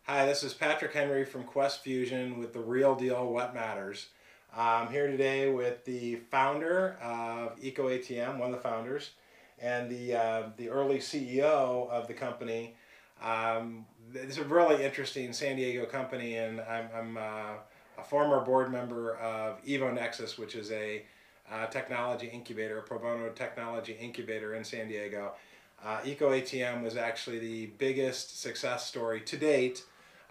Hi, this is Patrick Henry from QuestFusion with The Real Deal What Matters. I'm here today with the founder of EcoATM, one of the founders, and the early CEO of the company. It's a really interesting San Diego company, and I'm a former board member of EvoNexus, which is a technology incubator, a pro bono technology incubator in San Diego. EcoATM was actually the biggest success story to date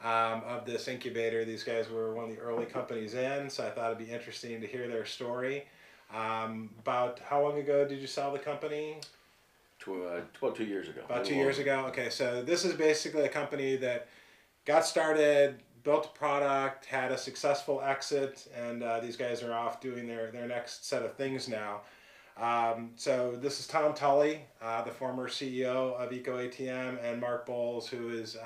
of this incubator. These guys were one of the early companies in, so I thought it'd be interesting to hear their story. About how long ago did you sell the company? About 2 years ago. About 2 years ago? Okay, so this is basically a company that got started, built a product, had a successful exit, and these guys are off doing their next set of things now. So this is Tom Tullie, the former CEO of EcoATM, and Mark Bowles, who is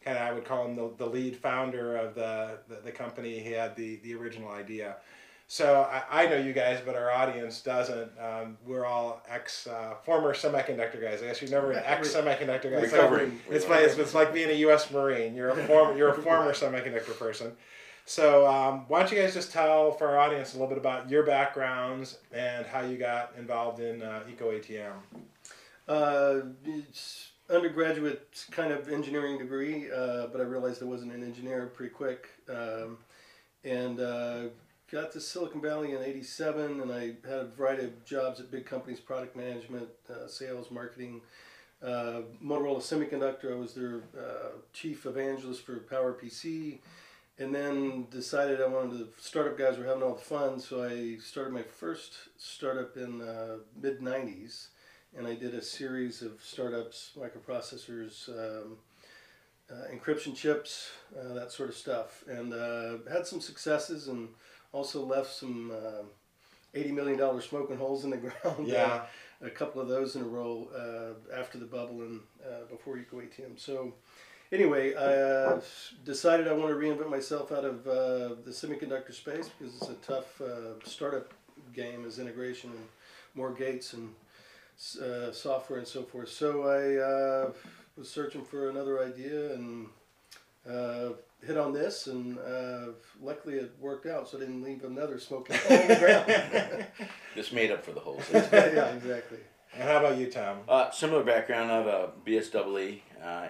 kind of, I would call him the lead founder of the company. He had the original idea. So I know you guys, but our audience doesn't. We're all former semiconductor guys. I guess you've never an ex-semiconductor guy. It's like being a U.S. Marine. You're a former semiconductor person. So why don't you guys just tell for our audience a little bit about your backgrounds and how you got involved in EcoATM? It's undergraduate kind of engineering degree, but I realized I wasn't an engineer pretty quick. Got to Silicon Valley in '87, and I had a variety of jobs at big companies, product management, sales, marketing. Motorola Semiconductor, I was their chief evangelist for PowerPC. And then decided I wanted to, startup guys were having all the fun, so I started my first startup in mid-90s, and I did a series of startups, microprocessors, encryption chips, that sort of stuff, and had some successes and also left some $80 million smoking holes in the ground. Yeah. A couple of those in a row after the bubble and before EcoATM. So anyway, I decided I want to reinvent myself out of the semiconductor space because it's a tough startup game as integration and more gates and software and so forth. So I was searching for another idea and hit on this, and luckily it worked out, so I didn't leave another smoking hole in the ground. This made up for the holes. Yeah, exactly. And how about you, Tom? Similar background. I have a BSEE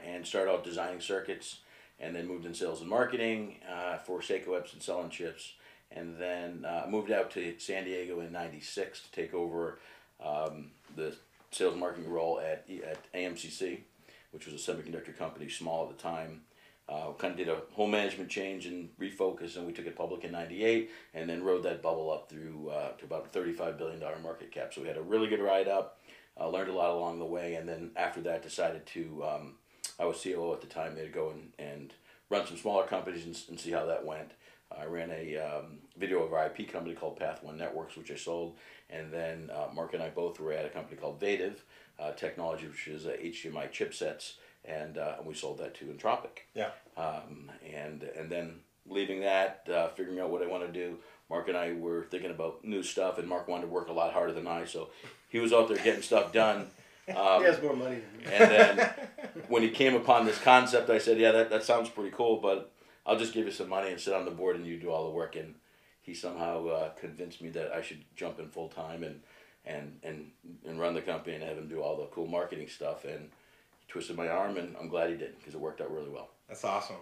and started out designing circuits, and then moved in sales and marketing for Seiko Epson selling chips, and then moved out to San Diego in '96 to take over the sales and marketing role at AMCC, which was a semiconductor company, small at the time. Kind of did a whole management change and refocus, and we took it public in '98, and then rode that bubble up through to about a $35 billion market cap. So we had a really good ride up, learned a lot along the way, and then after that decided to, I was COO at the time, to go and run some smaller companies and see how that went. I ran a video over IP company called Path One Networks, which I sold, and then Mark and I both were at a company called Vative Technology, which is HDMI chipsets, and we sold that to Entropic. Yeah. And then leaving that, figuring out what I want to do, Mark and I were thinking about new stuff, and Mark wanted to work a lot harder than I, so he was out there getting stuff done. He has more money than me. And then when he came upon this concept, I said, yeah, that sounds pretty cool, but I'll just give you some money and sit on the board and you do all the work. And he somehow convinced me that I should jump in full time and run the company and have him do all the cool marketing stuff. And he twisted my arm, and I'm glad he did, because it worked out really well. That's awesome.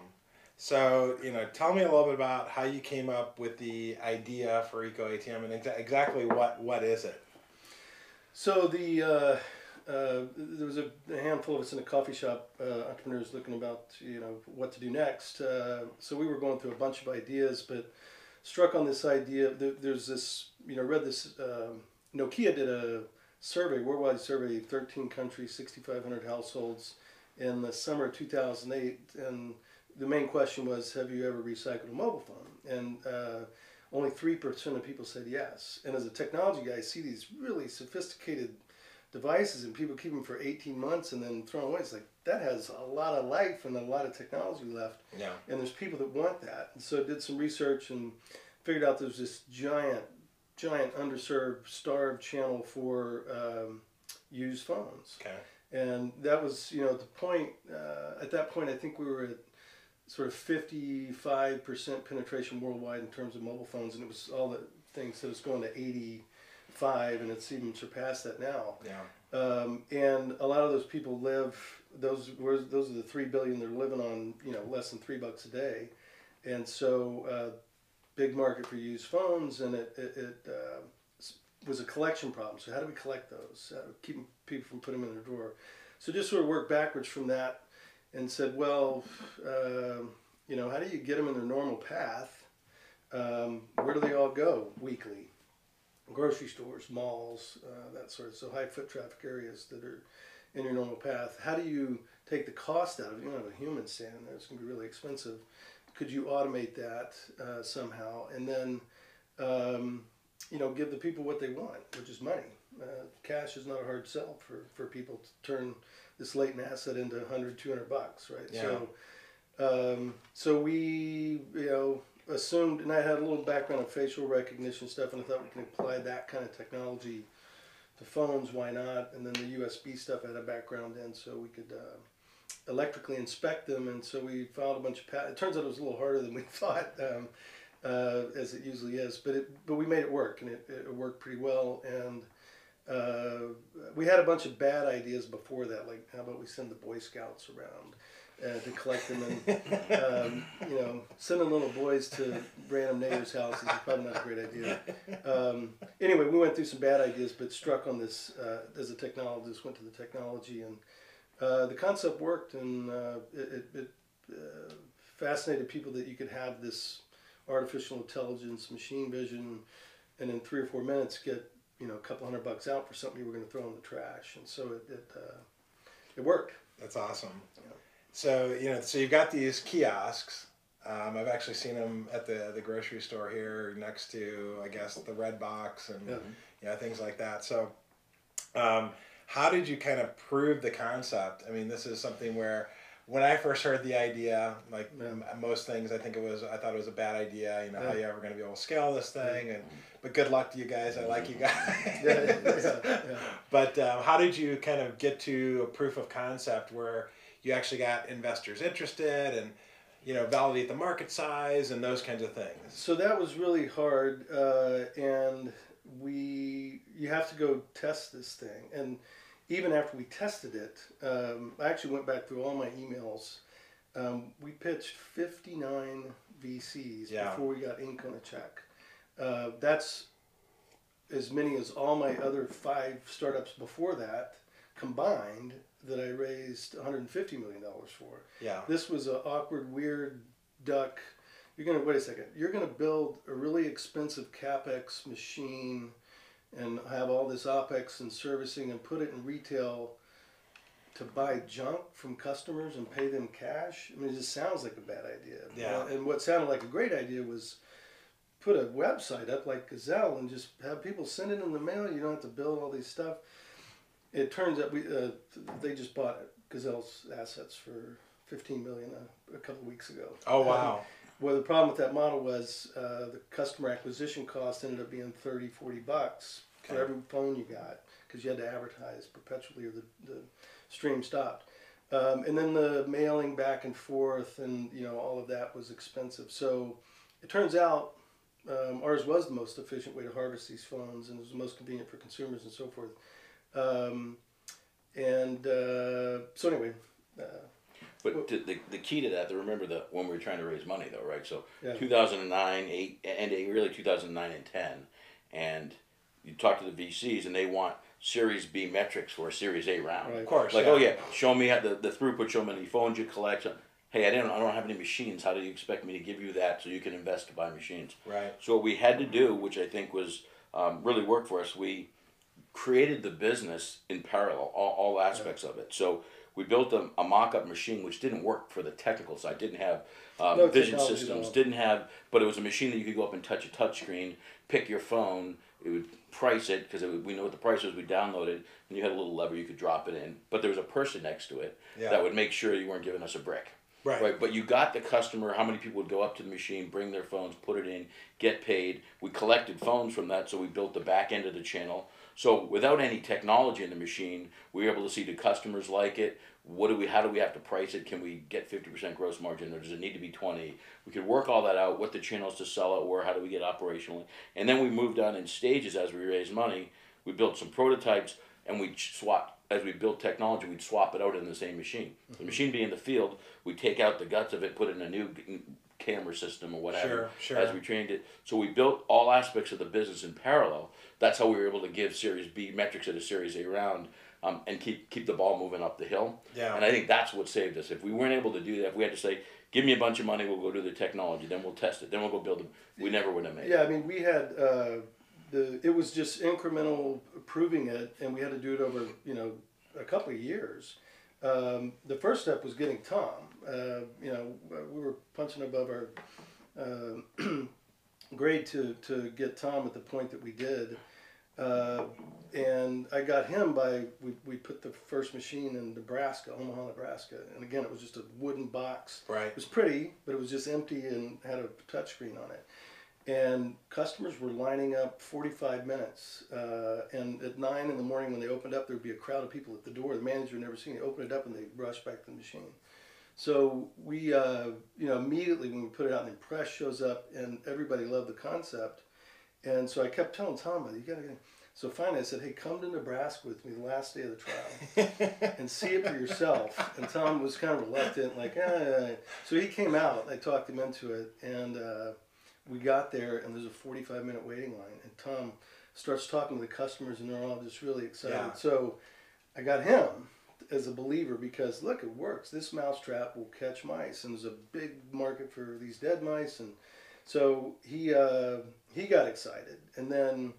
So, tell me a little bit about how you came up with the idea for EcoATM and exactly what is it? So there was a handful of us in a coffee shop, entrepreneurs looking about what to do next. So we were going through a bunch of ideas, but struck on this idea. There's this, read this. Nokia did a survey, worldwide survey, 13 countries, 6,500 households, in the summer of 2008, and the main question was, have you ever recycled a mobile phone? And only 3% of people said yes. And as a technology guy, I see these really sophisticated devices, and people keep them for 18 months and then throw them away. It's like, that has a lot of life and a lot of technology left. Yeah. And there's people that want that. And so I did some research and figured out there's this giant underserved, starved channel for used phones. Okay. And that was, at the point, at that point, I think we were at sort of 55% penetration worldwide in terms of mobile phones, and it was all the things that it's going to 85, and it's even surpassed that now. Yeah. And a lot of those people live. Those are the 3 billion they're living on, less than $3 a day, and so big market for used phones, and it was a collection problem. So how do we collect those? Keep people from putting them in their drawer. So just sort of worked backwards from that, and said, well, how do you get them in their normal path? Where do they all go weekly? Grocery stores, malls, that sort of, so high foot traffic areas that are in your normal path. How do you take the cost out of it? You don't have a human standing there. It's going to be really expensive. Could you automate that somehow? And then, give the people what they want, which is money. Cash is not a hard sell for people to turn this latent asset into $100, $200, right? Yeah. So we, assumed, and I had a little background in facial recognition stuff, and I thought we can apply that kind of technology to phones. Why not? And then the USB stuff I had a background in, so we could electrically inspect them. And so we filed a bunch of patents. It turns out it was a little harder than we thought, as it usually is. But we made it work, and it worked pretty well. And we had a bunch of bad ideas before that, like how about we send the Boy Scouts around to collect them, and sending little boys to random neighbors' houses is probably not a great idea. Anyway, we went through some bad ideas, but struck on this as a technologist. Went to the technology, and the concept worked, and it fascinated people that you could have this artificial intelligence, machine vision, and in 3 or 4 minutes get a couple $100 out for something you were going to throw in the trash, and so it worked. That's awesome. Yeah. So you've got these kiosks. I've actually seen them at the grocery store here next to, I guess, the Red Box and things like that. So how did you kind of prove the concept? I mean, this is something where when I first heard the idea, like most things, I thought it was a bad idea. How you ever going to be able to scale this thing? But good luck to you guys. I like you guys. Yeah. But how did you kind of get to a proof of concept where you actually got investors interested and validate the market size and those kinds of things? So that was really hard, and you have to go test this thing. And even after we tested it, I actually went back through all my emails. We pitched 59 VCs before we got ink on a check. That's as many as all my other 5 startups before that combined that I raised $150 million for. Yeah. This was an awkward, weird duck. Wait a second. You're gonna build a really expensive CapEx machine and have all this OpEx and servicing and put it in retail to buy junk from customers and pay them cash? I mean, it just sounds like a bad idea. Yeah. And what sounded like a great idea was put a website up like Gazelle and just have people send it in the mail. You don't have to build all these stuff. It turns out they just bought Gazelle's assets for $15 million a couple of weeks ago. Oh, wow. Well, the problem with that model was the customer acquisition cost ended up being $30, $40 for every phone you got, because you had to advertise perpetually or the stream stopped. And then the mailing back and forth and all of that was expensive. So it turns out ours was the most efficient way to harvest these phones, and it was the most convenient for consumers and so forth. So anyway. But the key to that, to remember that when we were trying to raise money, though, right? So Yeah. 2009, really 2009 and 10, and you talk to the VCs and they want Series B metrics for a Series A round. Right. Of course. Like, oh yeah, show me how the throughput, show me how many phones you collect. Hey, I don't have any machines. How do you expect me to give you that so you can invest to buy machines? Right. So what we had to do, which I think was really worked for us, we created the business in parallel, all aspects of it. So we built a mock-up machine which didn't work for the technical side, didn't have vision systems, but it was a machine that you could go up and touch a touch screen, pick your phone, it would price it, because we know what the price was, we download it, and you had a little lever you could drop it in, but there was a person next to it that would make sure you weren't giving us a brick. Right, but you got the customer, how many people would go up to the machine, bring their phones, put it in, get paid. We collected phones from that, so we built the back end of the channel. So without any technology in the machine, we were able to see, do customers like it? How do we have to price it? Can we get 50% gross margin, or does it need to be 20? We could work all that out, what the channels to sell it were, how do we get operationally? And then we moved on in stages as we raised money. We built some prototypes, and we swapped. As we built technology, we'd swap it out in the same machine. The machine being in the field, we'd take out the guts of it, put in a new camera system or whatever as we trained it. So we built all aspects of the business in parallel. That's how we were able to give Series B metrics at a Series A round, and keep the ball moving up the hill. Yeah. And I think that's what saved us. If we weren't able to do that, if we had to say, give me a bunch of money, we'll go do the technology, then we'll test it, then we'll go build it, we never would have made it. Yeah, I mean, we had it was just incremental proving it, and we had to do it over a couple of years. The first step was getting Tom. We were punching above our grade to get Tom at the point that we did. And I got him we put the first machine in Nebraska, Omaha, Nebraska. And again, it was just a wooden box. Right. It was pretty, but it was just empty and had a touchscreen on it. And customers were lining up 45 minutes. And at 9 in the morning when they opened up, there would be a crowd of people at the door. The manager had never seen it. Opened it up and they rushed back to the machine. So we, immediately when we put it out, and the press shows up and everybody loved the concept. And so I kept telling Tom, you gotta get. So finally I said, hey, come to Nebraska with me the last day of the trial and see it for yourself. And Tom was kind of reluctant, like, So he came out, I talked him into it, and we got there, and there's a 45-minute waiting line. And Tom starts talking to the customers, and they're all just really excited. Yeah. So I got him as a believer because, look, it works. This mousetrap will catch mice, and there's a big market for these dead mice. And so he got excited. And then,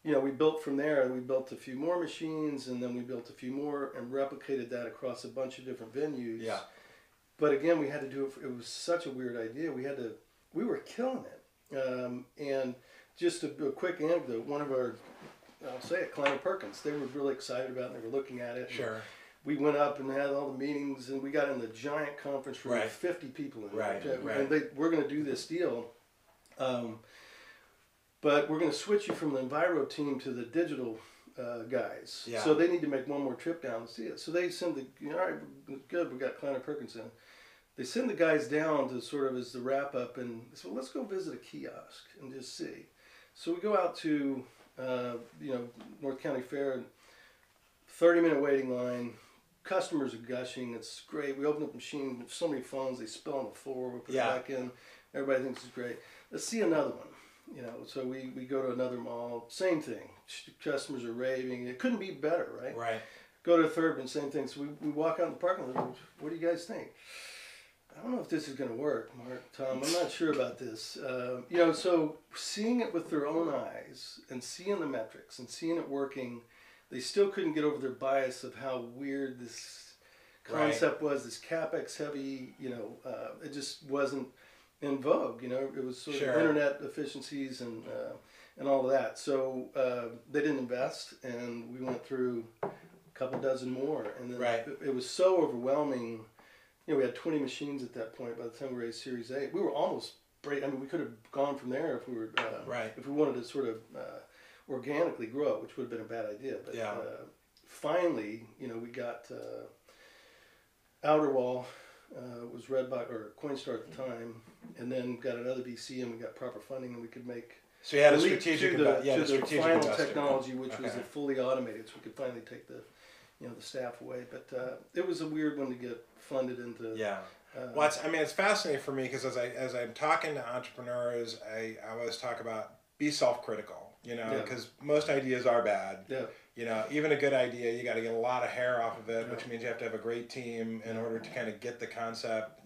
we built from there. We built a few more machines, and then we built a few more and replicated that across a bunch of different venues. Yeah. But again, we had to do it. It was such a weird idea. We were killing it. And just a quick anecdote, one of our, I'll say it, Kleiner Perkins, they were really excited about it, and they were looking at it. Sure. We went up and had all the meetings, and we got in the giant conference room Right. with 50 people in Right, there. right. And we're going to do this deal. But we're going to switch you from the Enviro team to the digital guys. Yeah. So they need to make one more trip down to see it. So they send all right, good, we got Kleiner Perkins in. They send the guys down to sort of as the wrap up, and so let's go visit a kiosk and just see. So we go out to North County Fair, 30-minute waiting line. Customers are gushing. It's great. We open up the machine. So many phones. They spill on the floor. We put it back in. Everybody thinks it's great. Let's see another one. So we go to another mall. Same thing. Customers are raving. It couldn't be better, right? Right. Go to a third one. Same thing. So we walk out in the parking lot. What do you guys think? I don't know if this is going to work, Mark, Tom. I'm not sure about this. So seeing it with their own eyes and seeing the metrics and seeing it working, they still couldn't get over their bias of how weird this concept was, this CapEx heavy, it just wasn't in vogue. It was sort of internet efficiencies and all of that. So they didn't invest, and we went through a couple dozen more. And then it was so overwhelming. We had 20 machines at that point by the time we raised Series A. We were almost break. I mean, we could have gone from there if we were if we wanted to sort of organically grow it, which would have been a bad idea. But finally, we got Outerwall was read by Coinstar at the time, and then got another VC, and we got proper funding, and we could make. So you had a strategic the final technology, which was fully automated, so we could finally take the staff away. But it was a weird one to get funded into. Yeah. Well, it's fascinating for me because as I'm talking to entrepreneurs, I always talk about be self-critical, because most ideas are bad. Yeah. Even a good idea, you got to get a lot of hair off of it, which means you have to have a great team in order to kind of get the concept,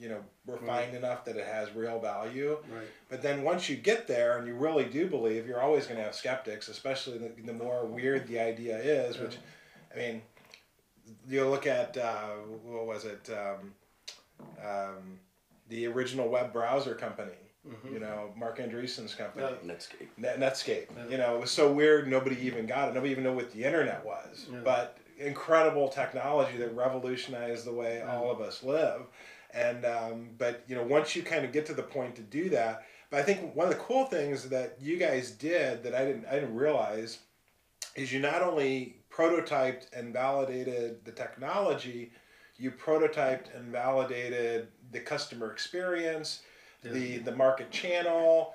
refined enough that it has real value. Right. But then once you get there and you really do believe, you're always going to have skeptics, especially the more weird the idea is, which, you look at, what was it, the original web browser company, Mark Andreessen's company. Netscape. Netscape. It was so weird, nobody even got it. Nobody even knew what the internet was. Yeah. But incredible technology that revolutionized the way all of us live. And, once you kind of get to the point to do that, but I think one of the cool things that you guys did that I didn't realize is you not only prototyped and validated the technology, you prototyped and validated the customer experience, the market channel,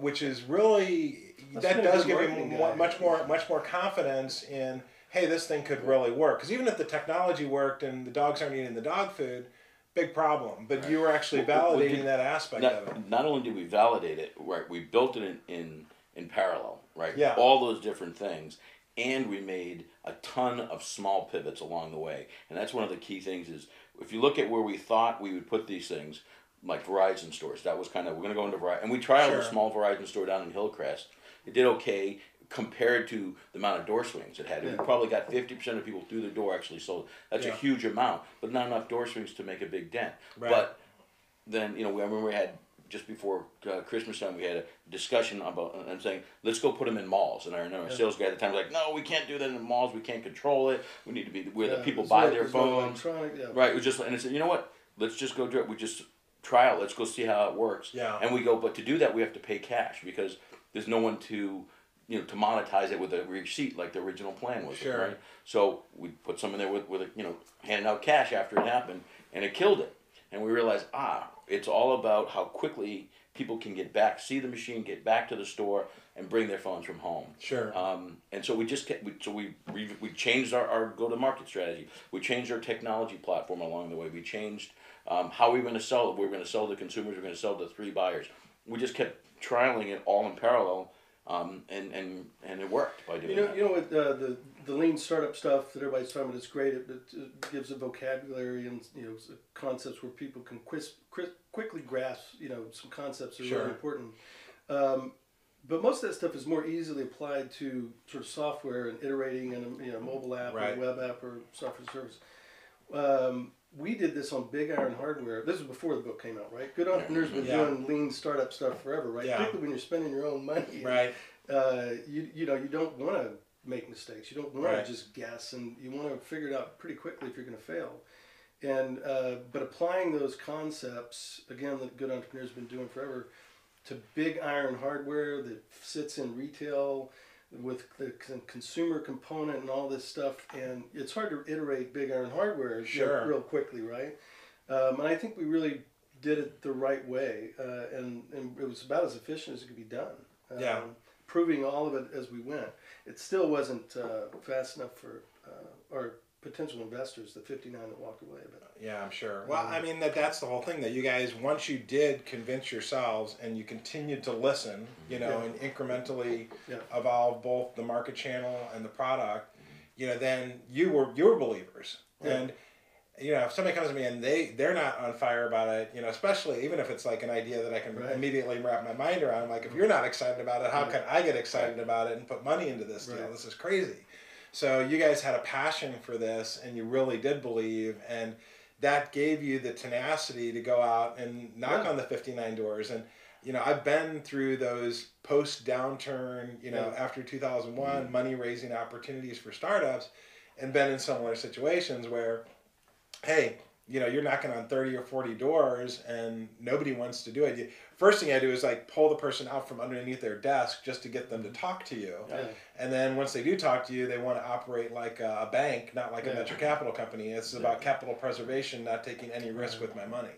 which is really, that does give you much more confidence in, hey, this thing could really work. Because even if the technology worked and the dogs aren't eating the dog food, big problem. But you were actually validating that aspect of it. Not only did we validate it, right, we built it in parallel, right? Yeah. All those different things. And we made a ton of small pivots along the way. And that's one of the key things is, if you look at where we thought we would put these things, like Verizon stores, that was kind of, we're going to go into Verizon. And we tried a small Verizon store down in Hillcrest. It did okay compared to the amount of door swings it had. We probably got 50% of people through the door actually sold. That's a huge amount, but not enough door swings to make a big dent. Right. But then, I remember we had, just before Christmas time, we had a discussion about, and saying, let's go put them in malls. And I remember a sales guy at the time was like, no, we can't do that in malls. We can't control it. We need to be where the people buy their phones. Right. We just, and it said, you know what? Let's just go do it. We just try it. Let's go see how it works. Yeah. And we go, but to do that, we have to pay cash because there's no one to monetize it with a receipt like the original plan was. Sure. Right. So we put some in there with handing out cash after it happened, and it killed it. And we realized, it's all about how quickly people can get back, see the machine, get back to the store, and bring their phones from home. Sure. And so we just we changed our go-to-market strategy. We changed our technology platform along the way. We changed how we were going to sell it. We were going to sell to consumers. We were going to sell to 3 buyers. We just kept trialing it all in parallel, and it worked by doing that. You know what the lean startup stuff that everybody's talking about is great. It gives a vocabulary and concepts where people can quickly grasp some concepts that are really important. But most of that stuff is more easily applied to sort of software and iterating in a mobile app or a web app or software service. We did this on big iron hardware. This was before the book came out, right? Good entrepreneurs have been doing lean startup stuff forever, right? Particularly when you're spending your own money. Right. You don't want to make mistakes. You don't want to just guess, and you want to figure it out pretty quickly if you're going to fail. And but applying those concepts again that good entrepreneurs have been doing forever to big iron hardware that sits in retail with the consumer component and all this stuff, and it's hard to iterate big iron hardware real quickly, right? And I think we really did it the right way, and it was about as efficient as it could be done. Proving all of it as we went. It still wasn't fast enough for our potential investors, the 59 that walked away. But yeah, I'm sure. Well, I mean, that's the whole thing, that you guys, once you did convince yourselves and you continued to listen, and incrementally evolve both the market channel and the product, then you were believers. And if somebody comes to me and they're not on fire about it, especially even if it's like an idea that I can immediately wrap my mind around, I'm like, if you're not excited about it, how can I get excited about it and put money into this deal? This is crazy. So you guys had a passion for this, and you really did believe, and that gave you the tenacity to go out and knock on the 59 doors. And I've been through those post-downturn, after 2001, money-raising opportunities for startups, and been in similar situations where, hey, you're knocking on 30 or 40 doors and nobody wants to do it. First thing I do is like pull the person out from underneath their desk just to get them to talk to you. And then once they do talk to you, they want to operate like a bank, not like a venture capital company. It's about capital preservation, not taking any risk with my money.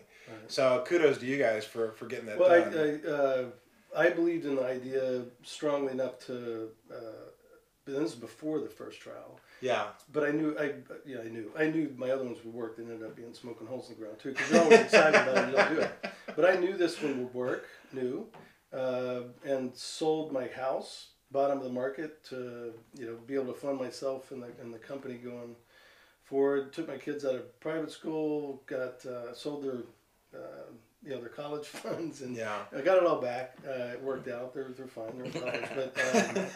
So kudos to you guys for getting that done. I believed in the idea strongly enough to, but this is before the first trial. Yeah. But I knew my other ones would work. They ended up being smoking holes in the ground too, because you're always excited about it, you don't do it. But I knew this one would work, and sold my house, bottom of the market, to be able to fund myself and the company going forward. Took my kids out of private school, sold their their college funds, and I got it all back. It worked out. They're fine. They're in college,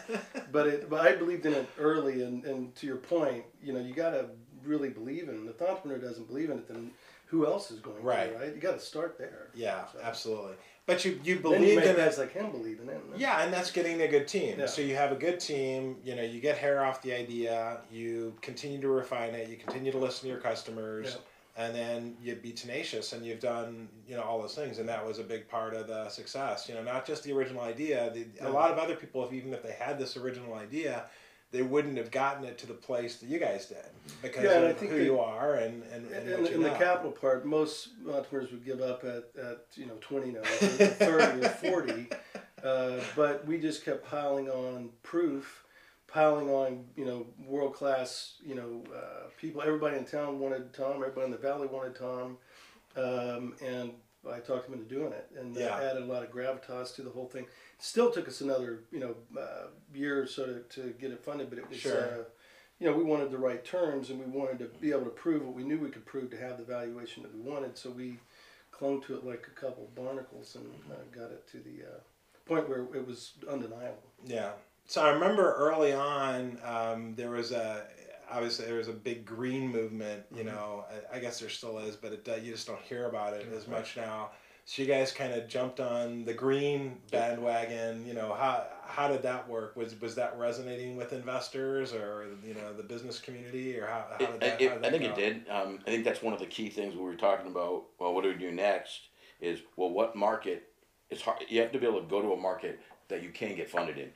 but I believed in it early. And to your point, you got to really believe in it. If the entrepreneur doesn't believe in it, then who else is going to? Right. You got to start there. Yeah, absolutely. But you believe in it. Guys like him believe in it. Yeah, and that's getting a good team. Yeah. So you have a good team. You get hair off the idea. You continue to refine it. You continue to listen to your customers. Yeah. And then you'd be tenacious, and you've done, all those things, and that was a big part of the success. Not just the original idea. A lot of other people, even if they had this original idea, they wouldn't have gotten it to the place that you guys did because Yeah, and I of think who you are and what you in the know. capital part, most entrepreneurs would give up at 20 now, or 30 or 40, but we just kept piling on proof, piling on world class people. Everybody in town wanted Tom. Everybody in the valley wanted Tom, and I talked him into doing it, and that added a lot of gravitas to the whole thing. Still took us another year or so to get it funded, but it was we wanted the right terms, and we wanted to be able to prove what we knew we could prove to have the valuation that we wanted. So we clung to it like a couple of barnacles and got it to the point where it was undeniable. Yeah. So I remember early on, obviously there was a big green movement. You know, I guess there still is, but you just don't hear about it as much now. So you guys kind of jumped on the green bandwagon. You know, how did that work? Was that resonating with investors or the business community, or how did that I think go? it did. I think that's one of the key things we were talking about. Well, what do we do next? Is what market? It's hard. You have to be able to go to a market that you can get funded in.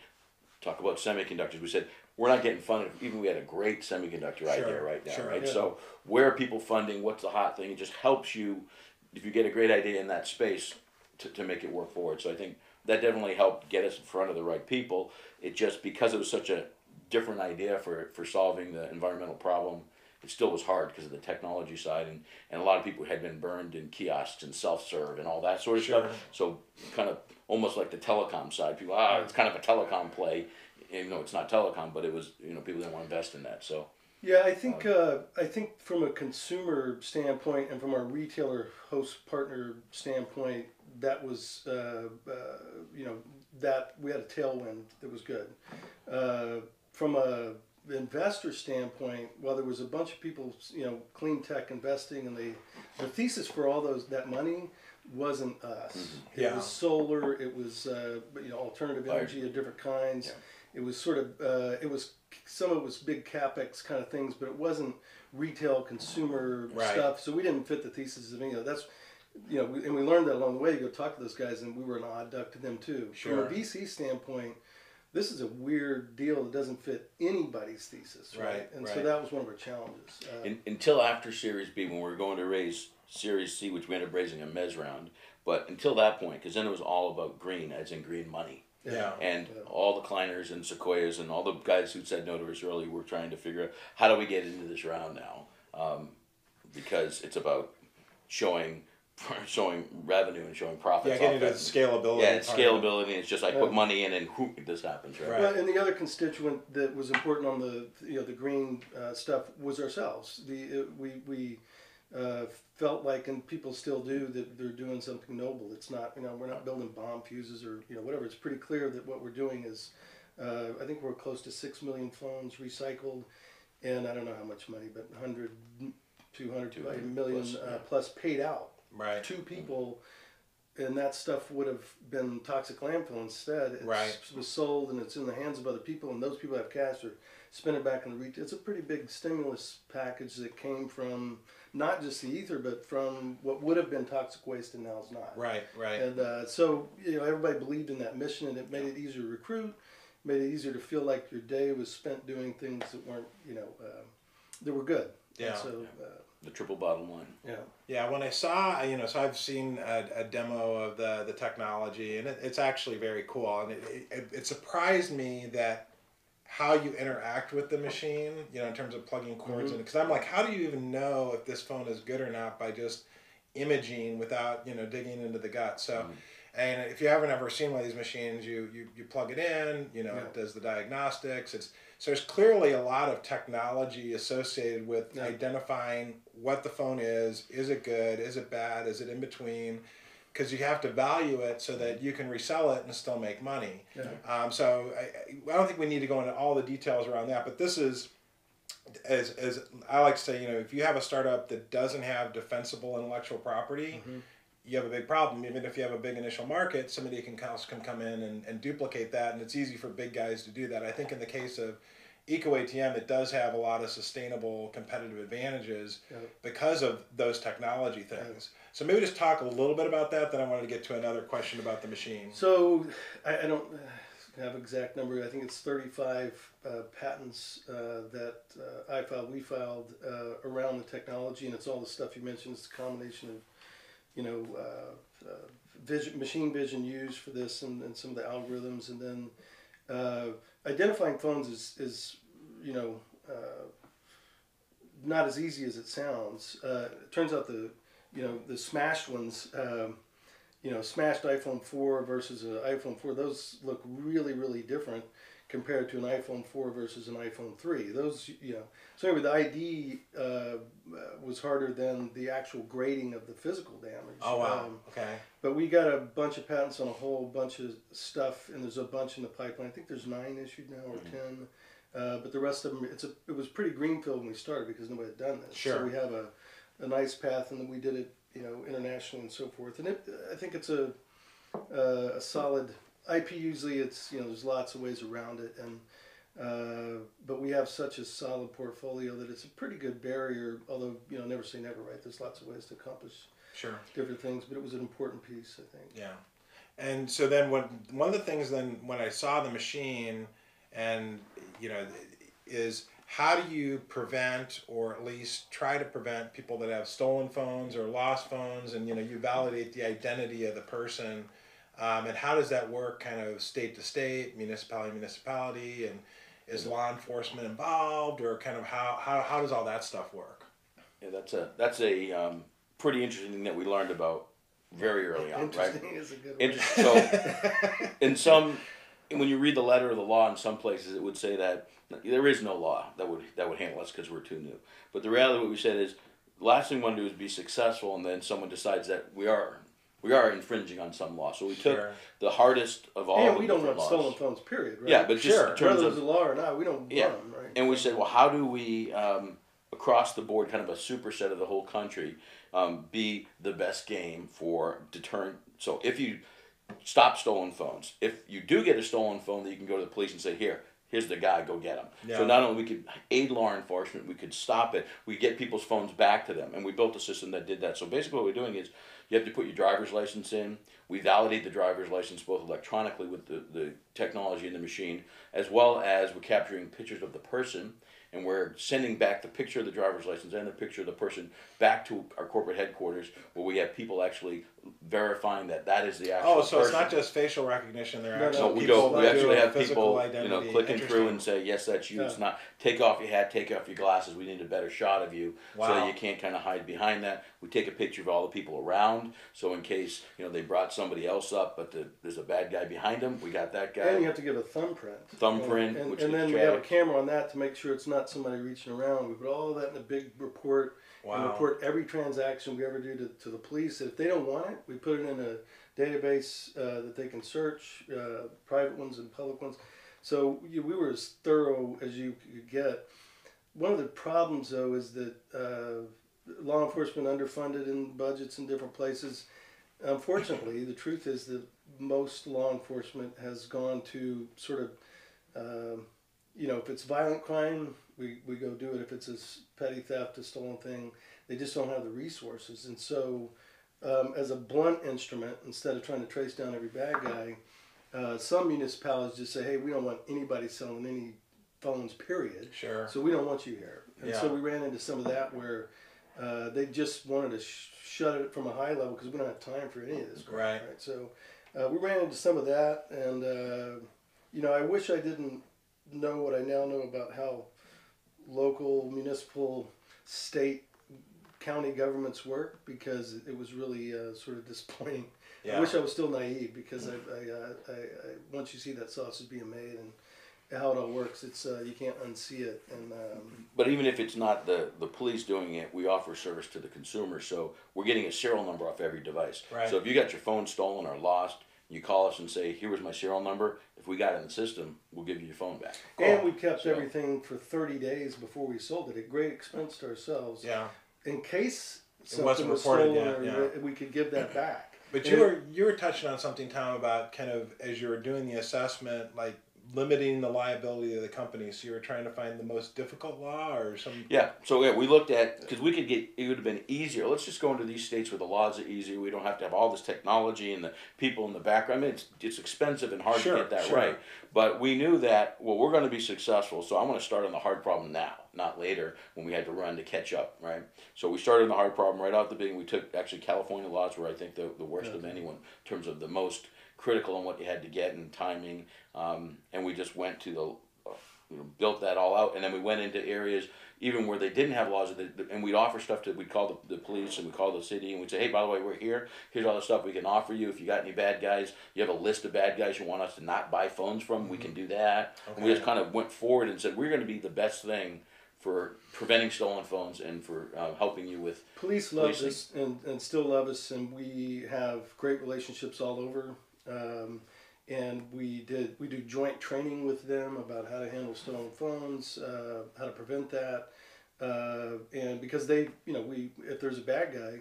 Talk about semiconductors. We said we're not getting funded. Even we had a great semiconductor idea right now, right? Yeah. So where are people funding? What's the hot thing? It just helps you if you get a great idea in that space to make it work forward. So I think that definitely helped get us in front of the right people. It just, because it was such a different idea for solving the environmental problem, it still was hard because of the technology side, and a lot of people had been burned in kiosks and self-serve and all that sort of stuff. So kind of almost like the telecom side, people, it's kind of a telecom play, even though it's not telecom, but it was, people didn't want to invest in that. So yeah, I think from a consumer standpoint and from our retailer host partner standpoint, that was that we had a tailwind that was good. From a investor standpoint, well, there was a bunch of people, clean tech investing, and the thesis for all that money wasn't us. It was solar. It was alternative energy of different kinds. Yeah. It was sort of some of it was big capex kind of things, but it wasn't retail consumer stuff. So we didn't fit the thesis of any of that. That's and we learned that along the way. You go talk to those guys, and we were an odd duck to them too. From a VC standpoint, this is a weird deal that doesn't fit anybody's thesis, right? And so that was one of our challenges. Until after Series B, when we were going to raise Series C, which we ended up raising a mezz round, but until that point, because then it was all about green, as in green money. Yeah. And all the Kleiners and Sequoias and all the guys who said no to us early were trying to figure out how do we get into this round now, because it's about showing revenue and showing profits. Yeah, getting to scalability. Yeah, scalability. And it's just I put money in and this happens, right? Well, and the other constituent that was important on the green stuff was ourselves. We felt like, and people still do, that they're doing something noble. It's not, we're not building bomb fuses or whatever. It's pretty clear that what we're doing is, I think we're close to 6 million phones recycled, and I don't know how much money, but 200 million plus paid out to people, and that stuff would have been toxic landfill instead. It was sold, and it's in the hands of other people, and those people have cash or spend it back in the retail. It's a pretty big stimulus package that came from not just the ether, but from what would have been toxic waste and now is not. Right. And so everybody believed in that mission, and it made it easier to recruit, made it easier to feel like your day was spent doing things that weren't, that were good. Yeah. And so the triple bottom line. Yeah. Yeah. When I saw, so I've seen a demo of the technology, and it's actually very cool, and it surprised me that how you interact with the machine, in terms of plugging cords in. Because I'm like, how do you even know if this phone is good or not by just imaging without, digging into the gut? So, and if you haven't ever seen one of these machines, you plug it in, it does the diagnostics. So there's clearly a lot of technology associated with identifying what the phone is it good, is it bad, is it in between? Because you have to value it so that you can resell it and still make money. Yeah. So I don't think we need to go into all the details around that, but this is, as I like to say, if you have a startup that doesn't have defensible intellectual property, you have a big problem. Even if you have a big initial market, somebody can come in and duplicate that, and it's easy for big guys to do that. I think in the case of EcoATM, it does have a lot of sustainable competitive advantages because of those technology things. So maybe just talk a little bit about that, then I wanted to get to another question about the machine. So I don't, have exact number. I think it's 35 patents that I filed, we filed around the technology, and it's all the stuff you mentioned. It's a combination of, you know, machine vision used for this, and some of the algorithms, and then identifying phones is you know, not as easy as it sounds. It turns out the smashed ones, you know, smashed iPhone 4 versus an iPhone 4, those look really, really different compared to an iPhone 4 versus an iPhone 3. Those, you know, so anyway, the ID was harder than the actual grading of the physical damage. Oh, wow. Okay. But we got a bunch of patents on a whole bunch of stuff, and there's a bunch in the pipeline. I think there's 9 issued now, or 10. But the rest of them, it was pretty greenfield when we started because nobody had done this. Sure. So we have a nice path, and then we did it, you know, internationally and so forth. And I think it's a solid IP. Usually, it's, you know, there's lots of ways around it, and but we have such a solid portfolio that it's a pretty good barrier. Although, you know, never say never, right? There's lots of ways to accomplish different things, but it was an important piece, I think. Yeah. And so then one of the things then when I saw the machine, and you know, is how do you prevent, or at least try to prevent, people that have stolen phones or lost phones, and you know, you validate the identity of the person, and how does that work kind of state to state, municipality to municipality, and is law enforcement involved, or kind of how does all that stuff work? Yeah, that's a pretty interesting thing that we learned about very early on, right? Interesting is a good word. So, when you read the letter of the law, in some places it would say that there is no law that would handle us because we're too new. But the reality, what we said is, the last thing we want to do is be successful, and then someone decides that we are infringing on some law. So we took the hardest of all. And we don't want stolen phones, period. Right? Yeah, but just in terms whether of there's a law or not, we don't want them, right? And we said, well, how do we, across the board, kind of a superset of the whole country, be the best game for deterrent? So if you stop stolen phones, if you do get a stolen phone, that you can go to the police and say, here's the guy, go get him. Yeah. So not only we could aid law enforcement, we could stop it, we get people's phones back to them, and we built a system that did that. So basically what we're doing is, you have to put your driver's license in. We validate the driver's license both electronically with the technology in the machine, as well as we're capturing pictures of the person, and we're sending back the picture of the driver's license and the picture of the person back to our corporate headquarters, where we have people actually verifying that is the actual person. It's not just facial recognition. They're actually we actually have people, identity. Clicking through and say, yes, that's you. Yeah. It's not, take off your hat, take off your glasses. We need a better shot of you. Wow. So you can't kind of hide behind that. We take a picture of all the people around. So in case, they brought somebody else up, but there's a bad guy behind them, we got that guy. And you have to give a thumbprint. And then we have a camera on that to make sure it's not somebody reaching around. We put all that in a big report. Wow. And report every transaction we ever do to the police. If they don't want it, we put it in a database that they can search, private ones and public ones. So we were as thorough as you could get. One of the problems, though, is that law enforcement underfunded in budgets in different places. Unfortunately, the truth is that most law enforcement has gone to sort of, if it's violent crime, we go do it. If it's a petty theft, a stolen thing, they just don't have the resources. And so as a blunt instrument, instead of trying to trace down every bad guy, some municipalities just say, hey, we don't want anybody selling any phones, period. Sure. So we don't want you here. And so we ran into some of that where they just wanted to shut it from a high level because we don't have time for any of this crap. Right. So we ran into some of that. And, I wish I didn't know what I now know about how local, municipal, state, county governments work, because it was really sort of disappointing. Yeah. I wish I was still naive, because I once you see that sausage being made and how it all works, it's you can't unsee it. And but even if it's not the police doing it, we offer service to the consumer, so we're getting a serial number off every device. Right. So if you got your phone stolen or lost, you call us and say, here was my serial number. If we got it in the system, we'll give you your phone back. And we kept everything for 30 days before we sold it at great expense to ourselves. Yeah. In case something was stolen, we could give that back. But you were touching on something, Tom, about kind of as you were doing the assessment, like limiting the liability of the company. So you were trying to find the most difficult law or some. Yeah, so yeah, we looked at, because we could get, it would have been easier. Let's just go into these states where the laws are easier. We don't have to have all this technology and the people in the background. I mean, it's expensive and hard Sure, to get that sure. right. But we knew that, well, we're going to be successful, so I want to start on the hard problem now, not later when we had to run to catch up, right? So we started on the hard problem right out the beginning. We took actually California laws were, I think, the worst of anyone in terms of the most critical on what you had to get and timing. And we just went to the built that all out, and then we went into areas even where they didn't have laws, and we'd offer stuff to, we'd call the police and we'd call the city and we'd say, hey, by the way, we're here, here's all the stuff we can offer you. If you got any bad guys, you have a list of bad guys you want us to not buy phones from, we can do that. Okay. And we just kind of went forward and said, we're going to be the best thing for preventing stolen phones and for helping you with Police love us and still love us, and we have great relationships all over. And we do joint training with them about how to handle stolen phones, how to prevent that, and because they, if there's a bad guy,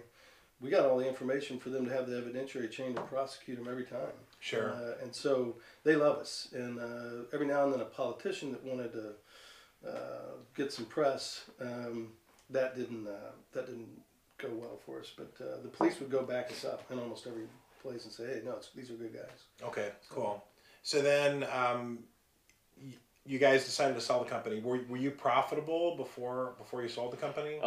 we got all the information for them to have the evidentiary chain to prosecute them every time. Sure. And so they love us, and every now and then a politician that wanted to get some press, that didn't go well for us. But the police would go back us up in almost every place and say, hey, no, these are good guys. Okay, cool. So then you guys decided to sell the company. Were you profitable before you sold the company?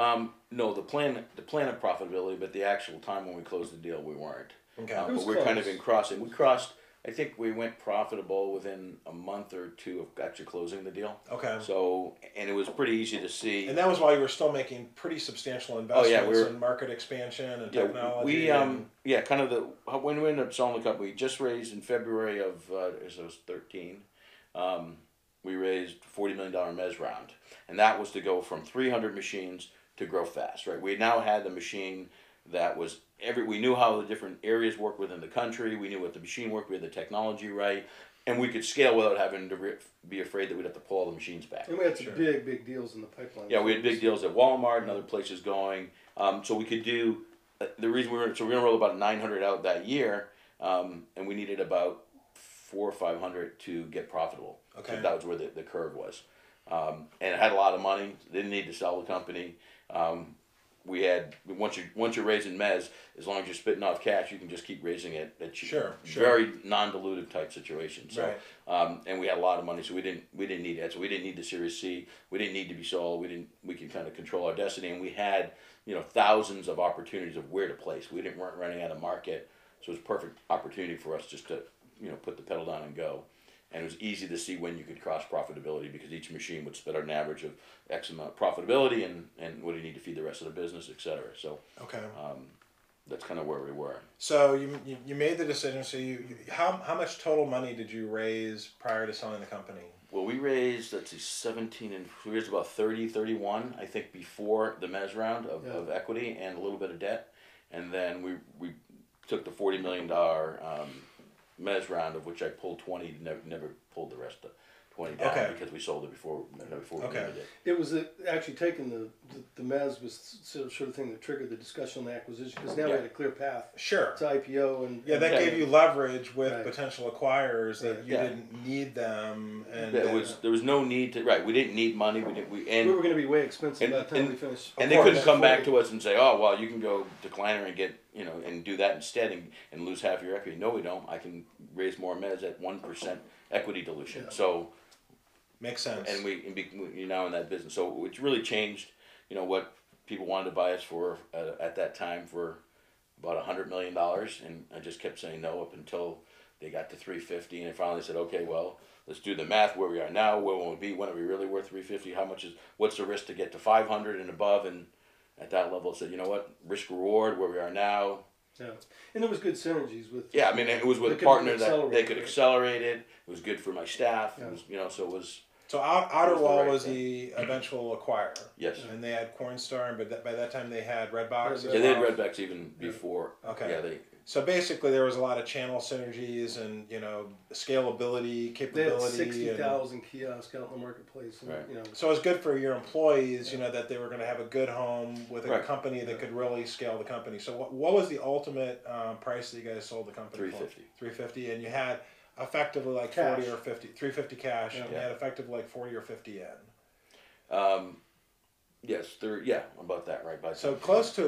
No, the plan of profitability, but the actual time when we closed the deal, we weren't. Okay. But we're kind of in crossing. We crossed. I think we went profitable within a month or two of actually closing the deal. Okay. So, and it was pretty easy to see. And that was while you were still making pretty substantial investments in market expansion and technology. Kind of when we ended up selling the company, we just raised in February of it was 13. We raised $40 million mezz round, and that was to go from 300 machines to grow fast. Right, we now had the machine that was we knew how the different areas worked within the country. We knew what the machine worked. We had the technology right, and we could scale without having to be afraid that we'd have to pull all the machines back. And we had some big deals in the pipeline. Yeah, we had big deals at Walmart and other places going. So we could do the reason we're going to roll about 900 out that year, and we needed about 400 or 500 to get profitable. Okay, so that was where the curve was, and it had a lot of money. Didn't need to sell the company. We had once you're raising mezz, as long as you're spitting off cash, you can just keep raising it. Sure. Very non-dilutive type situation. So, right. And we had a lot of money, so we didn't need that. So we didn't need the Series C. We didn't need to be sold. We could kind of control our destiny, and we had thousands of opportunities of where to place. Weren't running out of market, so it was a perfect opportunity for us just to put the pedal down and go. And it was easy to see when you could cross profitability because each machine would spit out an average of X amount of profitability and what do you need to feed the rest of the business, et cetera. So okay, that's kind of where we were. So you made the decision. So how much total money did you raise prior to selling the company? Well, we raised, let's see, 17 and we raised about 30, 31, I think, before the mezz round of equity and a little bit of debt. And then we took the $40 million mezz round, of which I pulled 20, never pulled the rest of 20 down because we sold it before we needed it. It was actually taking the mezz was sort of thing that triggered the discussion on the acquisition because now we had a clear path to IPO and that gave you leverage with potential acquirers that you didn't need them and there was no need to we didn't need money we were going to be way expensive by the time we finished and they couldn't come back to us and say, oh well, you can go decliner and get and do that instead and lose half your equity. No, we don't. I can raise more mezz at 1% equity dilution. So makes sense. And we're now in that business. So it's really changed, what people wanted to buy us for at that time for about $100 million. And I just kept saying no up until they got to 350. And I finally said, okay, well, let's do the math where we are now. Where will we be? When are we really worth 350? What's the risk to get to 500 and above? And at that level, I said, you know what, risk reward where we are now. Yeah, and there was good synergies with. Yeah, I mean, it was with a partner that they could accelerate it. It was good for my staff. It was, so it was. So Outerwall was the eventual acquirer. Yes. And they had Cornstar, but by that time they had Redbox. Yeah, they had Redbox even before. Okay. Yeah, So basically, there was a lot of channel synergies and scalability, capability. They had 60,000 kiosks out in the marketplace. And, So it was good for your employees, that they were going to have a good home with a company that could really scale the company. So what was the ultimate price that you guys sold the company $350. for? $350, and you had effectively like Cash. 40 or 50, 350 cash, and Yeah. had effectively like 40 or 50 in. Yes, about that, right? By So some- close to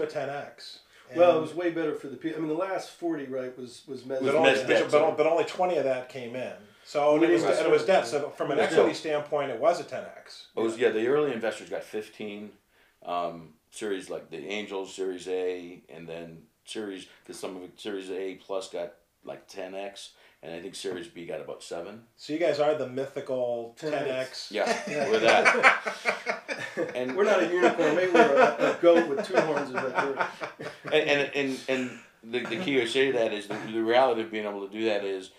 a 10x. Well, it was way better for the people. I mean, the last 40, right, was But was only, mezz debt, so- but only 20 of that came in. So and We it was didn't and it was debt. start- So from an Yeah. equity standpoint, it was a 10x. It was the early investors got 15 series, like the Angels Series A, and then Series, because some of it Series A plus got like 10x, and I think Series B got about 7. So you guys are the mythical 10x. 10x. Yeah, we're that. And We're not a unicorn. Maybe we're a goat with 2 horns. and the key I say to that is the reality of being able to do that is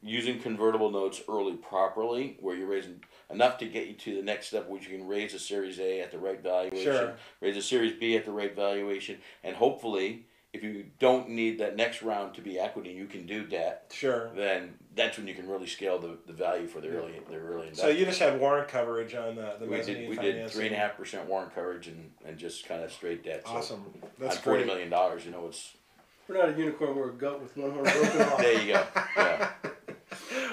using convertible notes early properly, where you're raising enough to get you to the next step, which you can raise a Series A at the right valuation, Sure. raise a Series B at the right valuation, and hopefully, if you don't need that next round to be equity, you can do debt. Sure. Then that's when you can really scale the value for the early investment. So you just had warrant coverage on the mezzanine we financing. did 3.5% warrant coverage and just kind of straight debt. So Awesome. That's on $40 great. million, you know, it's We're not a unicorn. We're a goat with 1 horn broken off. there you go. Yeah.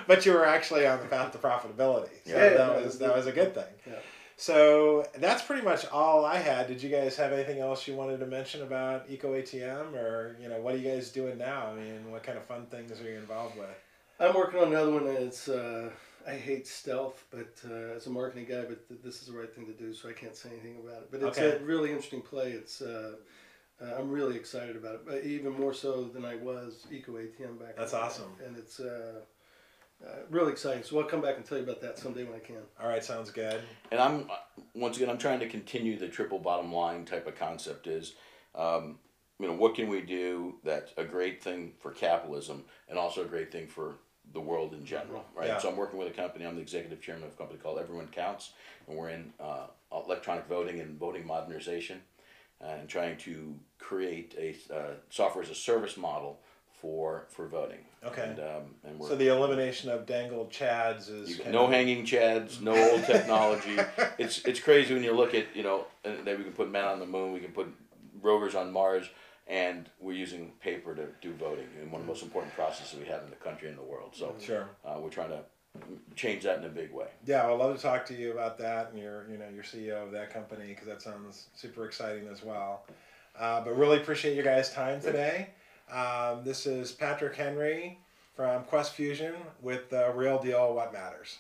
But you were actually on the path to profitability. So Yeah, that was a good thing. Yeah. So that's pretty much all I had. Did you guys have anything else you wanted to mention about EcoATM, or what are you guys doing now? I mean, what kind of fun things are you involved with? I'm working on another one. It's I hate stealth, but as a marketing guy, but this is the right thing to do, so I can't say anything about it. But it's Okay. a really interesting play. It's I'm really excited about it, but even more so than I was EcoATM back. That's in the day. awesome. And it's really exciting. So I'll come back and tell you about that someday when I can. All right, sounds good. And I'm trying to continue the triple bottom line type of concept is, what can we do that's a great thing for capitalism and also a great thing for the world in general, right? Yeah. So I'm working with a company. I'm the executive chairman of a company called Everyone Counts, and we're in electronic voting and voting modernization, and trying to create a software as a service model for voting. Okay. And we're So the elimination of dangled chads is kind no of... hanging chads, no old technology. It's crazy when you look at that we can put men on the moon, we can put rovers on Mars, and we're using paper to do voting, and one of the most important processes we have in the country and the world. So Sure. we're trying to change that in a big way. Yeah, I'd love to talk to you about that, and you're CEO of that company, because that sounds super exciting as well. But really appreciate you guys' time today. This is Patrick Henry from QuestFusion with the Real Deal What Matters.